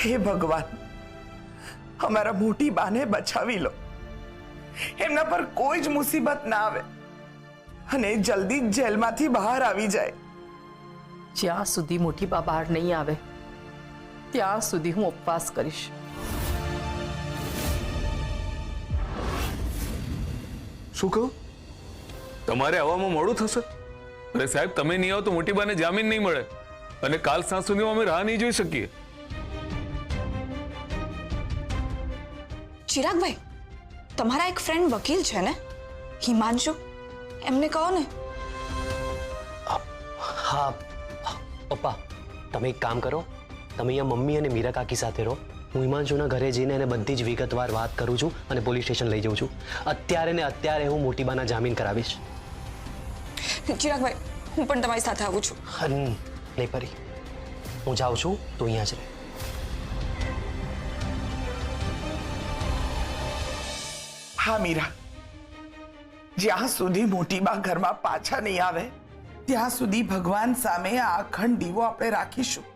હે ભગવાન, અમારા મોટી બાને બચાવી લો, એમના પર કોઈ જ મુસીબત ના આવે અને જલ્દી જ જેલમાંથી બહાર આવી જાય. જ્યાં સુધી મોટી બા બહાર નહીં આવે ત્યાં સુધી હું ઉપવાસ કરીશ. શું કહું? તમારે આવવામાં મોડું થશે? અરે સાહેબ, તમે નહીં આવો તો મોટી બાને જામીન નહીં મળે અને કાલ સાંજ સુધીમાં અમે રાહ નહીં જોઈ શકીએ. ચિરાગભાઈ, તમારા એક ફ્રેન્ડ વકીલ છે ને, હિમાંશુ, એમને કહો ને. હા પપ્પા, તમે એક કામ કરો, તમે અહીંયા મમ્મી અને મીરા કાકી સાથે રહો. હું હિમાંશુના ઘરે જઈને એને બધી જ વિગતવાર વાત કરું છું અને પોલીસ સ્ટેશન લઈ જાઉં છું. અત્યારે ને અત્યારે હું મોટીબાના જામીન કરાવીશ. ચિરાગભાઈ, હું પણ તમારી સાથે આવું છું. નહીં પરી, હું જાઉં છું, તું અહીંયા જ રહે. હા મીરા, જ્યાં સુધી મોટી બા ઘરમાં પાછા નહીં આવે ત્યાં સુધી ભગવાન સામે આ અખંડ દીવો આપણે રાખીશું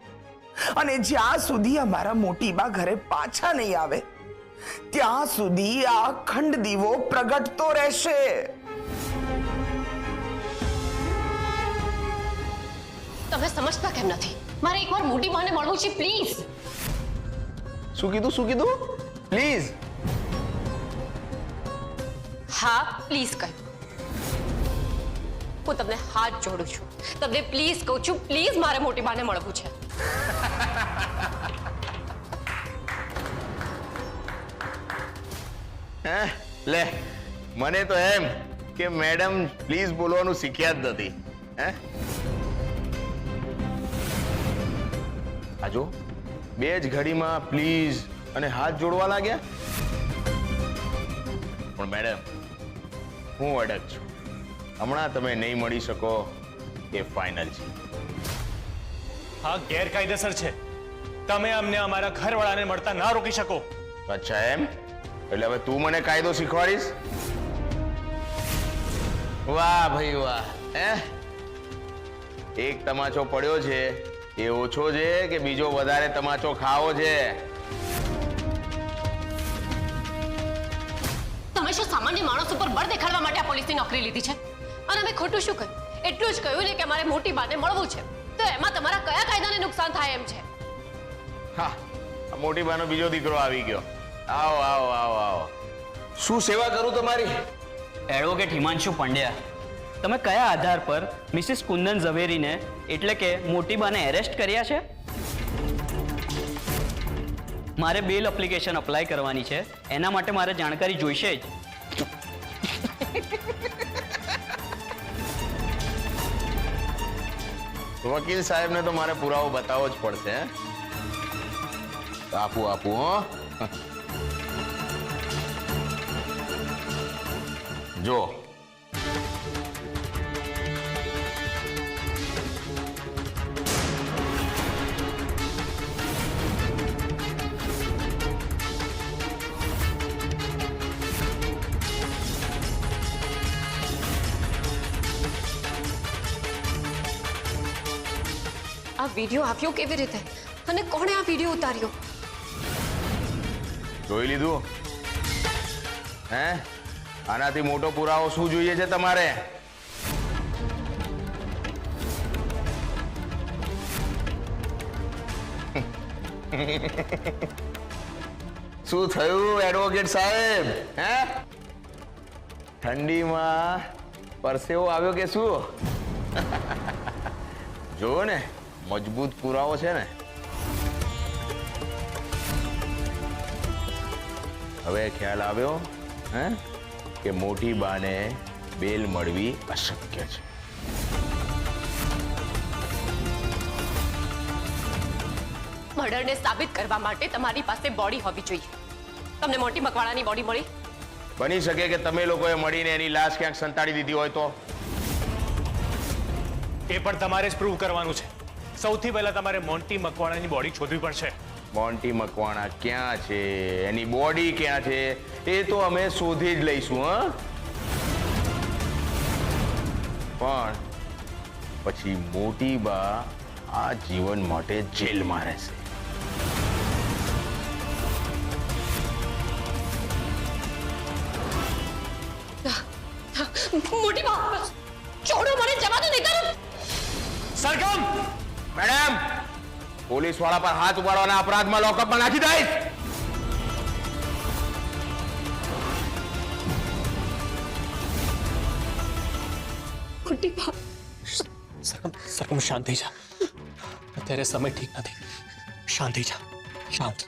અને જ્યાં સુધી અમારા મોટી બા ઘરે પાછા નહીં આવે ત્યાં સુધી આ અખંડ દીવો પ્રગટતો રહેશે. તમે સમજતા કેમ નથી? મારે એકવાર મોટી બાને મળવું છે, પ્લીઝ. શું કીધું? પ્લીઝ. હા, પ્લીઝ કહ્યું. હું તમને હાથ જોડું છું, તમને પ્લીઝ કહું છું, પ્લીઝ મારે મોટી બાને મળવું છે. લે, મને તો એમ કે મેડમ પ્લીઝ બોલવાનું શીખ્યા જ નથી. આજો બે જ ઘડીમાં પ્લીઝ અને હાથ જોડવા લાગ્યા. પણ મેડમ, હું અડગ છું. હમણાં તમે નહીં મળી શકો એ ફાઇનલ છે. હા, ગેરકાયદેસર છે. તમે અમને અમારા ઘરવાળાને મળતા ના રોકી શકો. અચ્છા, એમ? એટલે હવે તું મને કાયદો શીખવાડીશ? વાહ ભાઈ વાહ. એક તમાચો પડ્યો છે એ ઓછો છે કે બીજો વધારે તમાચો ખાવો છે? તમે શું સામાન્ય માણસ ઉપર બળ દેખાડવા માટે આ પોલીસની નોકરી લીધી છે? અને અમે ખોટું શું કહ્યું? એટલું જ કહ્યું ને કે મારે મોટી બાને મળવું છે. તો એમાં તમારા કયા કાયદાને નુકસાન થાય એમ છે? હા, મોટી બાનો બીજો દીકરો આવી ગયો. આવો આવો આવો આવો. શું સેવા કરું તમારી? એડવોકેટ હિમાંશુ પંડ્યા, તમે કયા આધાર પર મિસિસ કુંદન ઝવેરીને એટલે કે મોટીબાને એરેસ્ટ કર્યા છે? મારે બેલ એપ્લિકેશન અપ્લાય કરવાની છે, એના માટે મારે જાણકારી જોઈશે જ. વકીલ સાહેબને તો મારે પુરાવો બતાવવો જ પડશે. આપું હો. જો આ વિડીયો આવ્યો કેવી રીતે અને કોણે આ વિડીયો ઉતાર્યો? જોઈ લીધું? આનાથી મોટો પુરાવો શું જોઈએ છે તમારે? શું થયું એડવોકેટ સાહેબ? ઠંડીમાં પરસેવો આવ્યો કે શું? જોવો ને, મજબૂત પુરાવો છે ને. હવે ખ્યાલ આવ્યો કે મોટી બાને બેલ મળવી અશક્ય છે. મર્ડરને સાબિત કરવા માટે તમારી પાસે બોડી હોવી જોઈએ. તમને મોટી મકવાણાની બોડી મળી? બની શકે કે તમે લોકોએ મળીને એની લાશ ક્યાંક સંતાડી દીધી હોય તો? એ પણ તમારે જ પ્રૂવ કરવાનું છે. સૌથી પહેલા તમારે મોન્ટી મકવાણાની બોડી શોધવી પડશે. મોન્ટી મકવાણા ક્યાં છે, એની બોડી ક્યાં છે, એ તો અમે શોધી જ લઈશું. પણ પછી મોટી બા આ જીવન માટે જેલમાં રહેશે. મોટી બા છોડો મને, જવા દો, નહીં કરું. સરગમ, મેડમ, પોલીસ વાળા પર હાથ ઉપાડવાના અપરાધમાં લોકઅપમાં નાખી દઈશ. મોટી બા સરગમ શાંત થઈ જા. અત્યારે સમય ઠીક નથી. શાંત થઈ જા, શાંત.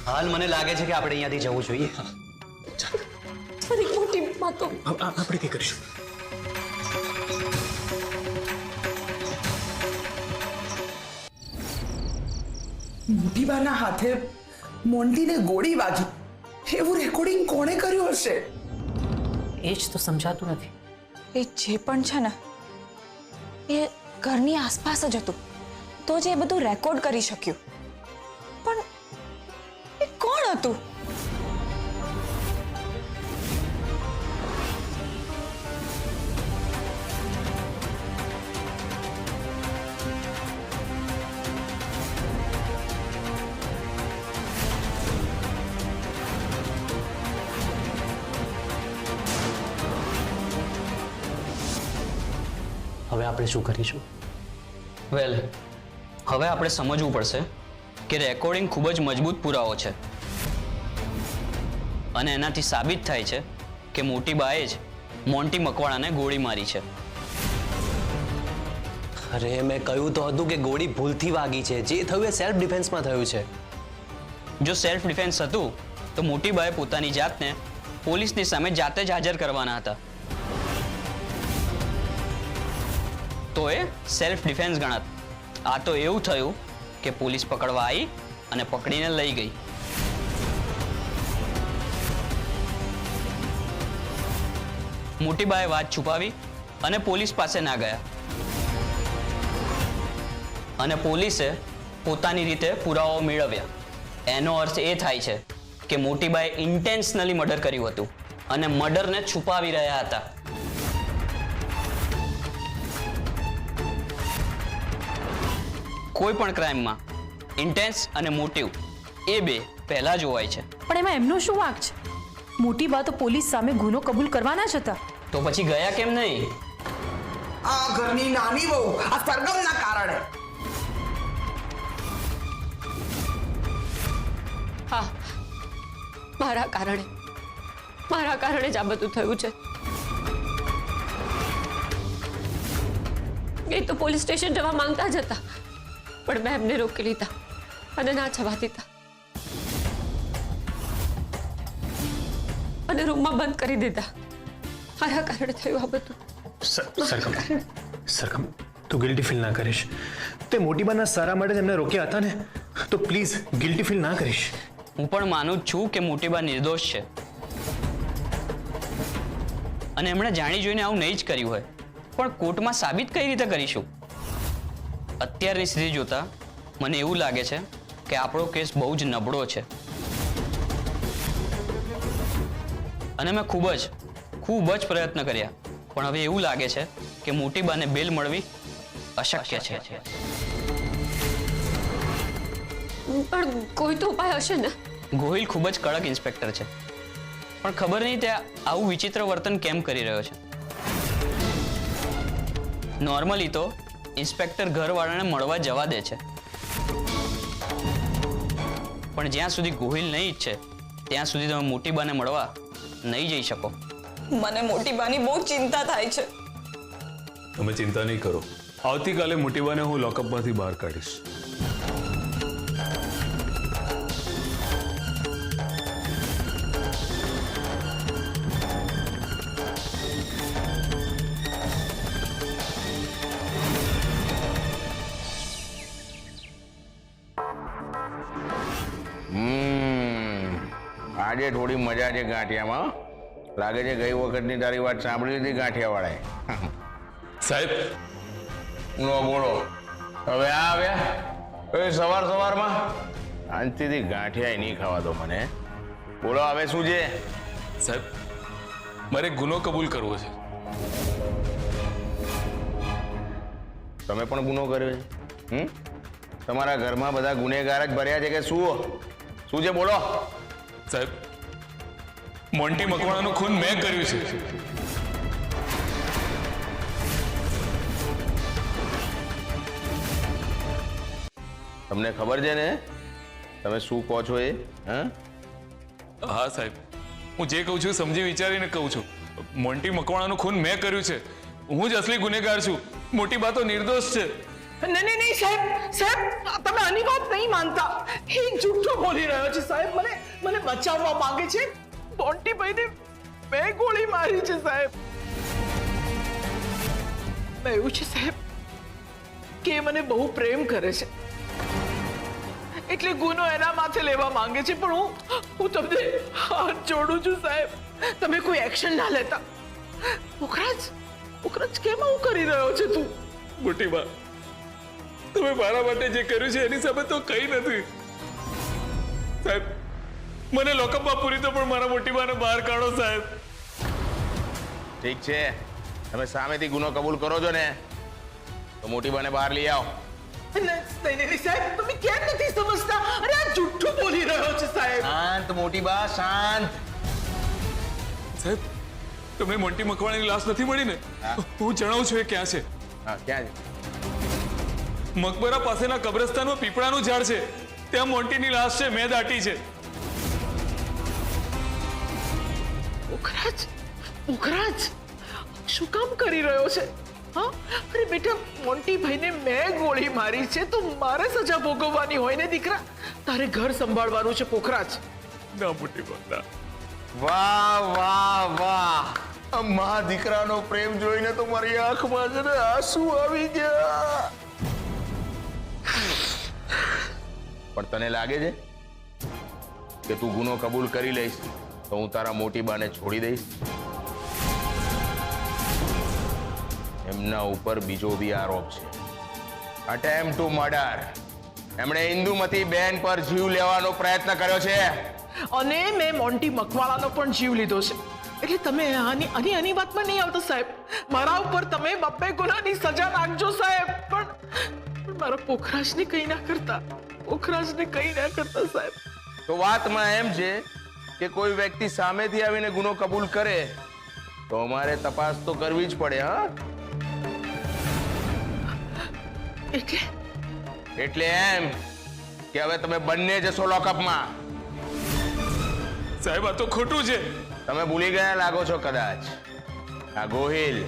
હાલ મને લાગે છે કે આપણે અહીંયાથી જવું જોઈએ. મારી મોટી બા તો આપણે કઈ કરીશું? મોટીબાના હાથે મોન્ટીને ગોળી વાગી એવું રેકોર્ડિંગ કોણે કર્યું હશે? એ જ તો સમજાતું નથી. એ જે પણ છે ને એ ઘરની આસપાસ જ હતું, તો જ એ બધું રેકોર્ડ કરી શક્યું. પણ એ કોણ હતું? હવે આપણે શું કરીશું? વેલ, હવે આપણે સમજવું પડશે કે રેકોર્ડિંગ ખૂબ જ મજબૂત પુરાવો છે અને એનાથી સાબિત થાય છે કે મોટી બાએ જ મોન્ટી મકવાણાને ગોળી મારી છે. અરે મેં કહ્યું તો હતું કે ગોળી ભૂલથી વાગી છે. જે થયું એ સેલ્ફ ડિફેન્સમાં થયું છે. જો સેલ્ફ ડિફેન્સ હતું તો મોટી બાએ પોતાની જાતને પોલીસની સામે જાતે જ હાજર કરવાના હતા. તો એ સેલ્ફ ડિફેન્સ ગણાત. આ તો એવું થયું કે પોલીસ પકડવા આવી અને પકડીને લઈ ગઈ. મોટીબાએ વાત છુપાવી અને પોલીસ પાસે ના ગયા અને પોલીસે પોતાની રીતે પુરાવાઓ મેળવ્યા. એનો અર્થ એ થાય છે કે મોટીબાએ ઇન્ટેન્શનલી મર્ડર કર્યું હતું અને મર્ડરને છુપાવી રહ્યા હતા. કોઈ પણ ક્રાઇમમાં ઇન્ટેન્સ અને મોટિવ એ બે પહેલા જોવાય છે. પણ એમાં એમનો શું વાંક છે? મોટી બા તો પોલીસ સામે ગુનો કબૂલ કરવાના જ હતા. તો પછી ગયા કેમ નહીં? આ ઘરની નાની વહુ આ સરગમના કારણે. હા, મારા કારણે જ આ બધું થયું છે. એ તો પોલીસ સ્ટેશન જવા માંગતા જ હતા, પણ મેં એમને રોકી લીધા અને ના જવા દીધા અને રૂમમાં બંધ કરી દીધા. મારા કારણે થયું આ બધું. સરગમ, તું ગિલ્ટી ફીલ ના કરીશ. તે મોટીબાના સારા માટે એમને રોક્યા હતા ને, તો પ્લીઝ ગિલ્ટી ફીલ ના કરીશ. હું પણ માનું જ છું કે મોટીબા નિર્દોષ છે અને એમણે જાણી જોઈને આવું નહીં જ કર્યું હોય, પણ કોર્ટમાં સાબિત કઈ રીતે કરીશું? અત્યારની સ્થિતિ જોતા મને એવું લાગે છે કે આપણો કેસ બહુ જ નબળો છે અને મેં ખૂબ જ પ્રયત્ન કર્યા, પણ હવે એવું લાગે છે કે મોટીબાને બેલ મળવી અશક્ય છે. પણ કોઈ તો ઉપાય હશે ને? ગોહિલ ખૂબ જ કડક ઇન્સ્પેક્ટર છે, પણ ખબર નહીં તે આવું વિચિત્ર વર્તન કેમ કરી રહ્યો છે. નોર્મલી તો ઇન્સ્પેક્ટર ઘરવાળાને મળવા જવા દે છે, પણ જ્યાં સુધી ગોહિલ નહીં ઈચ્છે ત્યાં સુધી તમે મોટીબાને મળવા નહીં જઈ શકો. મને મોટીબાની બહુ ચિંતા થાય છે. તમે ચિંતા નહીં કરો, આવતીકાલે મોટીબાને હું લોકઅપમાંથી બહાર કાઢીશ. આજે થોડી મજા છે ગાંઠિયામાં. લાગે છે ગઈ વખતની તારી વાત સાંભળી હતી ગાંઠિયાવાળાએ. સાહેબ, નો બોલો, હવે આ આવ્યા એ સવારમાં શાંતિથી ગાંઠિયા નહીં ખાવા દો મને. બોલો હવે શું છે? સાહેબ, મારે ગુનો કબૂલ કરવો છે. તમે પણ ગુનો કર્યો છે? તમારા ઘરમાં બધા ગુનેગાર જ ભર્યા છે કે શું છે? બોલો. સાહેબ, મોન્ટી મકવાણાનું ખૂન મેં કર્યું છે. તમને ખબર છે ને તમે શું કહો છો એ? હા, હા સાહેબ, હું જે કહું છું સમજી વિચારીને કહું છું. મોન્ટી મકવાણાનું ખૂન મેં કર્યું છે. હું જ અસલી ગુનેગાર છું. મોટી બા તો નિર્દોષ છે. નહીં નહીં નહીં સાહેબ, સાહેબ તમે આની વાત નહીં માનતા. એ જૂઠું બોલી રહ્યો છે સાહેબ. મને બચાવવા માંગે છે. મોન્ટીભાઈને મેં ગોળી મારી છે સાહેબ. એવું છે સાહેબ કે એ મને બહુ પ્રેમ કરે છે, એટલે ગુનો એના માથે લેવા માંગે છે. પણ હું તમને હાથ જોડું છું સાહેબ, તમે કોઈ એક્શન ના લેતા. પુખરાજ કેમ આવું કરી રહ્યો છે તું? મોટી બા, તમે મારા માટે જે કર્યું છે એની સામે તો કઈ નથી. સાહેબ, મને લોકઅપમાં પૂરી તો પણ મારા મોટી બાને બહાર કાઢો સાહેબ. ઠીક છે, તમે સામેથી ગુનો કબૂલ કરો છો ને તો મોટી બાને બહાર લઈ આવો. નહીં સાહેબ, તમે કેમ નથી સમજતા? અરે આ જુઠ્ઠું બોલી રહ્યો છે સાહેબ. શાંત મોટી બા, શાંત. સાહેબ, તમને મોન્ટી મકવાણાની લાશ નથી મળી ને? હું જણાવું છું એ ક્યાં છે. હા, ક્યાં છે? મકબરા પાસેના કબ્રસ્તાનમાં પીપળાનું ઝાડ છે. ત્યાં મોન્ટીની લાશ છે. મેં દાટી છે. પુખરાજ શું કામ કરી રહ્યો છે? હા, અરે બેટા, મોન્ટીભાઈને મેં ગોળી મારી છે તો મારે સજા ભોગવવાની હોય ને દીકરા. તારે ઘર સંભાળવાનું છે પુખરાજ. ના મોટી બા, ના. વાહ વાહ વાહ! આ મા દીકરાનો પ્રેમ જોઈને તો મારી આંખમાં છે ને આંસુ આવી ગયા. પણ તને લાગે છે કે તું ગુનો કબૂલ કરી લઈશ તો હું તારા મોટી બાને છોડી દઈશ? એમના ઉપર બીજો બી આરોપ છે, અટેમ્પ્ટ ટુ મર્ડર. એમણે ઇન્દુમતી બેન પર જીવ લેવાનો પ્રયત્ન કર્યો છે. અને મેં મોન્ટી મકવાણાનો પણ જીવ લીધો છે. એટલે તમે આની વાતમાં નહીં આવતા સાહેબ. મારા ઉપર તમે બબ્બે ગુનાની સજા નાખજો સાહેબ. પણ મારા પોખરાજને કંઈ ના કરતા. પોખરાજને કંઈ ના કરતા સાહેબ. તો વાતમાં એમ છે કે કોઈ વ્યક્તિ સામેથી આવીને ગુનો કબૂલ કરે તો અમારે તપાસ તો કરવી જ પડે. હા, એટલે એમ કે હવે તમે બંને જશો લોકઅપમાં. સાહેબ, આ તો ખોટું છે. તમે ભૂલી ગયા લાગો છો કદાચ. આ ગોહિલ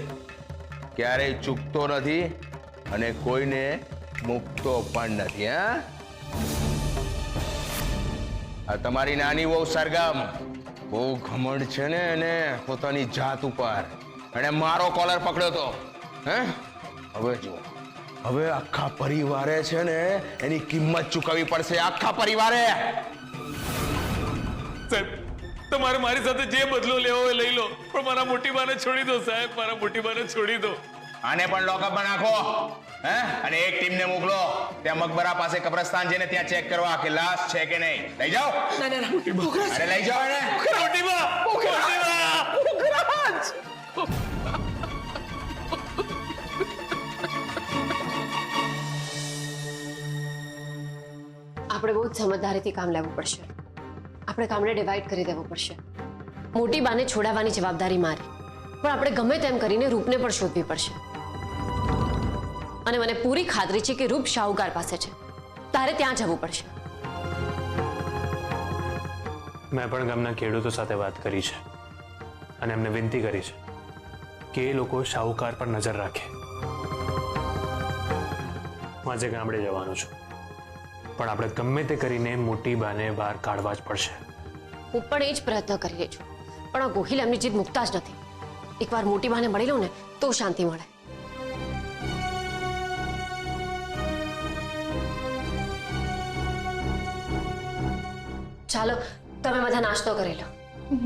ક્યારેય ચૂકતો નથી અને કોઈને મૂકતો પણ નથી. હા, આ તમારી નાની વહુ સરગમ બહુ ઘમંડ છે ને એને પોતાની જાત ઉપર. અને મારો કોલર પકડ્યો તો. હે, હવે જુઓ, હવે આખા પરિવારે છે ને એની કિંમત ચૂકવવી પડશે. આખા પરિવારે. સાહેબ, તમારે મારી સાથે જે બદલો લેવો હોય લઈ લો, પણ મારા મોટી બાને છોડી દો સાહેબ. મારા મોટી બાને છોડી દો. આને પણ લોકઅપમાં નાખો. હે, અને એક ટીમને મોકલો ત્યાં મકબરા પાસે કબ્રસ્તાન જઈને ત્યાં ચેક કરવા કે લાશ છે કે નહીં. લઈ જાઓ. અરે લઈ જાઓ એને. મોટી બા, મોટી બા. પુખરાજ! આપણે બહુ જ સમજદારીથી કામ લેવું પડશે. આપણે કામને ડિવાઈડ કરી દેવું પડશે. મોટી બાને છોડાવવાની જવાબદારી મારી, પણ આપણે ગમે તેમ કરીને રૂપને પણ શોધવી પડશે. અને મને પૂરી ખાતરી છે કે રૂપ શાહુકાર પાસે છે. તારે ત્યાં જવું પડશે. મેં પણ ગામના ખેડૂતો સાથે વાત કરી છે અને એમને વિનંતી કરી છે કે એ લોકો શાહુકાર પર નજર રાખે. હું આજે ગામડે જવાનો છું, પણ આપણે ગમે તે કરીને મોટી બાને બહાર કાઢવા જ પડશે. હું પણ એ જ પ્રયત્ન કરી રહી છું, પણ આ ગોહિલ એમની જીદ મુકતા જ નથી. એકવાર મોટી બાને મળી લઉં ને તો શાંતિ મળે. ચાલો, તમે બધા નાસ્તો કરી લો.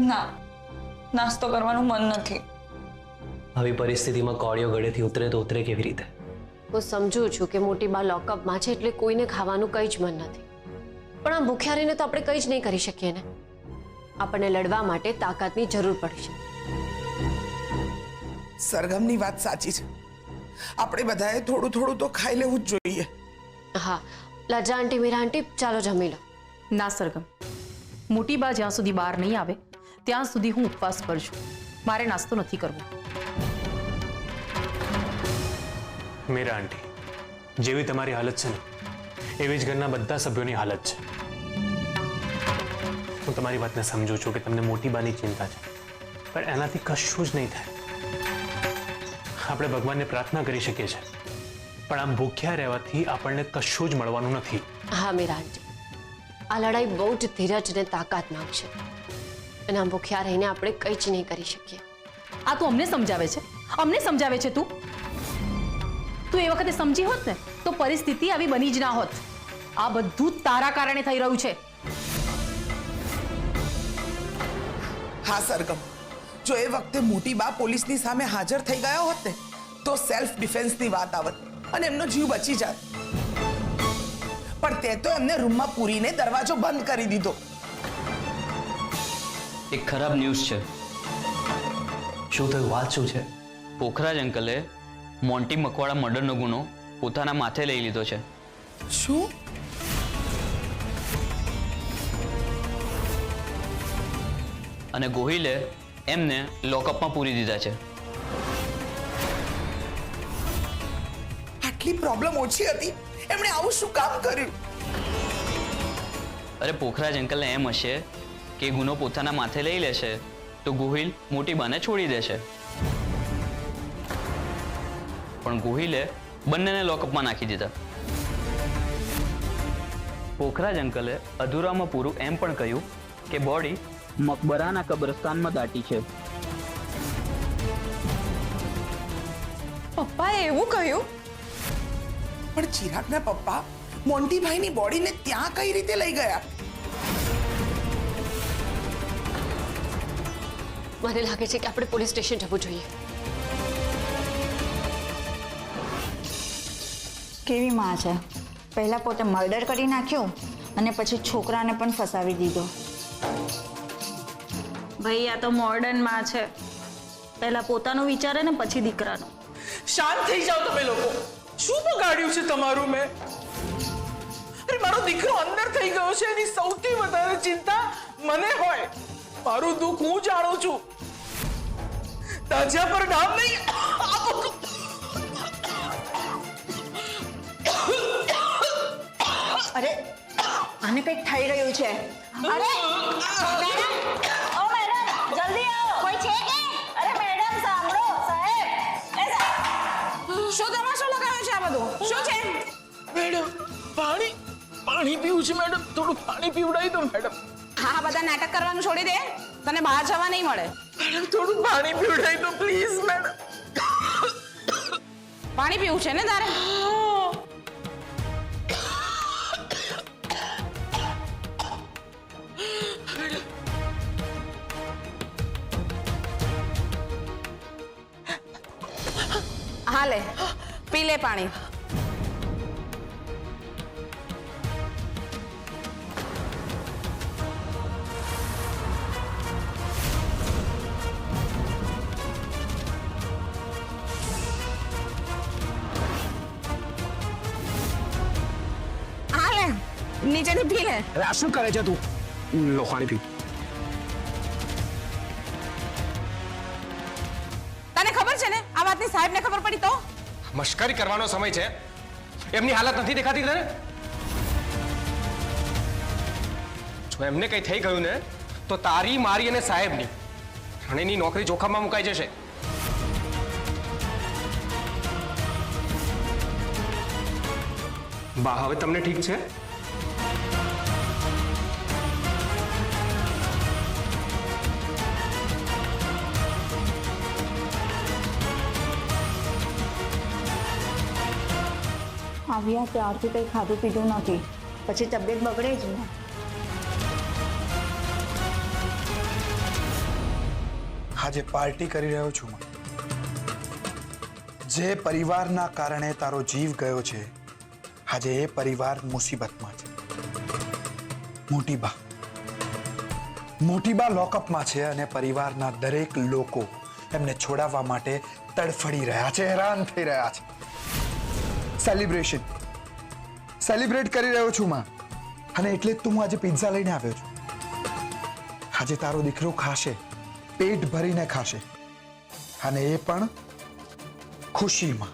ના, નાસ્તો કરવાનું મન નથી. આવી પરિસ્થિતિમાં કોળીઓ ગળેથી ઉતરે તો ઉતરે કેવી રીતે? હું સમજુ છું કે મોટી બા લોકઅપમાં છે એટલે કોઈને ખાવાનું કંઈ જ મન નથી, પણ આ ભૂખ્યા રહીને તો આપણે કંઈ જ નહીં કરી શકીએ ને. આપણને લડવા માટે તાકાતની જરૂર પડશે. સરગમની વાત સાચી છે. આપણે બધાએ થોડું થોડું તો ખાઈ લેવું જ જોઈએ. હા, લજા આંટી, મીરા આંટી, ચાલો જમી લો. ના સરગમ, મોટી બા જ્યાં સુધી બહાર નહીં આવે ત્યાં સુધી હું ઉપવાસ પર છું. મારે નાસ્તો નથી કરવો. મીરા આંટી, જેવી તમારી હાલત છે ને એવી જ ઘરના બધા સભ્યોની હાલત છે. હું તમારી વાતને સમજુ છું કે તમને મોટી બાની ચિંતા છે, પણ એનાથી કશું જ નહીં થાય. આપણે ભગવાનને પ્રાર્થના કરી શકીએ છીએ, પણ આમ ભૂખ્યા રહેવાથી આપણને કશું જ મળવાનું નથી. હા મીરા આંટી, આ લડાઈ બહુ જ ધીરજ અને તાકાત માંગશે, અને આમ ભૂખ્યા રહીને આપણે કંઈ જ નહીં કરી શકીએ. આ તું અમને સમજાવે છે? અમને સમજાવે છે તું? તું એ વખતે સમજી હોત ને તો પરિસ્થિતિ આવી બની જ ના હોત. આ બધું તારા કારણે થઈ રહ્યું છે. હા સરગમ, જો એ વખતે મોટી બા પોલીસની સામે હાજર થઈ ગયા હોત ને તો સેલ્ફ ડિફેન્સની વાત આવત અને એમનો જીવ બચી જાત. પણ તે તો એમને રૂમમાં પૂરીને દરવાજો બંધ કરી દીધો. એક ખરાબ ન્યૂઝ છે. શું થયું? વાત શું છે? પોખરાજ અંકલે મોન્ટી મકવાડા મર્ડરનો ગુનો પોતાના માથે લઈ લીધો છે. શું? અને ગોહિલે એમને લોકઅપમાં પૂરી દીધા છે. આટલી પ્રોબ્લેમ ઓછી હતી, એમણે આવું શું કામ કર્યું? અરે પોખરાજ અંકલને એમ હશે કે ગુનો પોતાના માથે લઈ લેશે તો ગોહિલ મોટી બાને છોડી દેશે, પણ ગોહિલે બંનેને લોકઅપમાં નાખી દીધા. પોખરાજ અંકલે અધૂરામાં પૂરું એમ પણ કહ્યું કે બોડી મકબરાના કબ્રસ્તાનમાં દાટી છે. પપ્પાએ એવું કહ્યું? પણ ચિરાગના પપ્પા મોન્ટીભાઈની બોડીને ત્યાં કઈ રીતે લઈ ગયા? મને લાગે છે કે આપણે પોલીસ સ્ટેશન જવું જોઈએ. કેવી માં છે, પહેલા પોતે મર્ડર કરી નાખ્યું અને પછી છોકરાને પણ ફસાવી દીધો. ભાઈ આ તો મોડર્ન માં છે, પહેલા પોતાનું વિચારે ને પછી દીકરાનું. શાંત થઈ જાઓ તમે લોકો. શું બગાડ્યું છે તમારું મેં? અરે મારો દીકરો અંદર થઈ ગયો છે એની સૌથી વધારે ચિંતા મને હોય. મારું દુઃખ હું જાણું છું. તાજા પર નામ નહીં. અરે આને કંઈક થઈ રહ્યું છે. અરે મેડમ, ઓ મેડમ જલ્દી આવો. કોઈ છે કે? અરે મેડમ સાંભળો. સાહેબ, એ સાહેબ, શું તમાશો લગાવ્યો છે આ બધું? શું છે? મેડમ પાણી પીવું છે મેડમ. થોડું પાણી પીવડાવી દો મેડમ. હા બધા નાટક કરવાનું છોડી દે, તને બહાર જવા નહીં મળે. મેડમ થોડું પાણી પીવડાવી દો પ્લીઝ મેડમ. પાણી પીવું છે ને તારે? હા લે, પી લે પાણી. હા લે, નીચેથી પી લે. અરે આ શું કરે છે તું? લો પાણી પી. તને ખબર છે ને આ વાતની સાહેબને ખબર પડી તો? મશ્કરી કરવાનો સમય છે. એમની હાલત નથી દેખાતી તને? જો એમને કંઈ થઈ ગયું ને તો તારી, મારી અને સાહેબની ત્રણેયની નોકરી જોખમમાં મુકાઈ જશે. બા હવે તમને ઠીક છે? આવ્યા ત્યારથી કંઈ ખાધું પીધું નથી, પછી તબિયત બગડે જ ને. આજે પાર્ટી કરી રહ્યો છું. જે પરિવારના કારણે તારો જીવ ગયો છે, આજે એ પરિવાર મુસીબતમાં છે. મોટી બા લોકઅપમાં છે અને પરિવારના દરેક લોકો એમને છોડાવવા માટે તડફડી રહ્યા છે, હેરાન થઈ રહ્યા છે. સેલિબ્રેટ કરી રહ્યો છું માં, અને એટલે જ તું આજે પિઝા લઈને આવ્યો છું. આજે તારો દીકરો ખાશે, પેટ ભરીને ખાશે, અને એ પણ ખુશીમાં.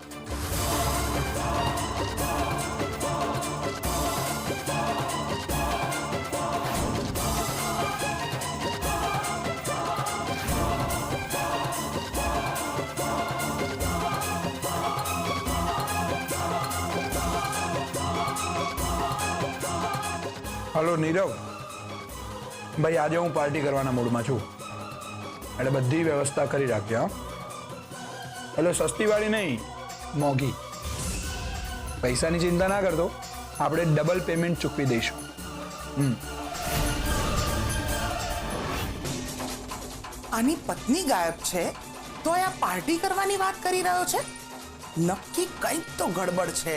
હલો નીરવ ભાઈ, આજે હું પાર્ટી કરવાના મૂડમાં છું, એટલે બધી વ્યવસ્થા કરી રાખજે. હા, એટલે સસ્તી વાળી નહીં, મોંઘી. પૈસાની ચિંતા ના કરતો, આપણે ડબલ પેમેન્ટ ચૂકવી દઈશું. આની પત્ની ગાયબ છે તો આ પાર્ટી કરવાની વાત કરી રહ્યો છે. નક્કી કંઈક તો ગડબડ છે.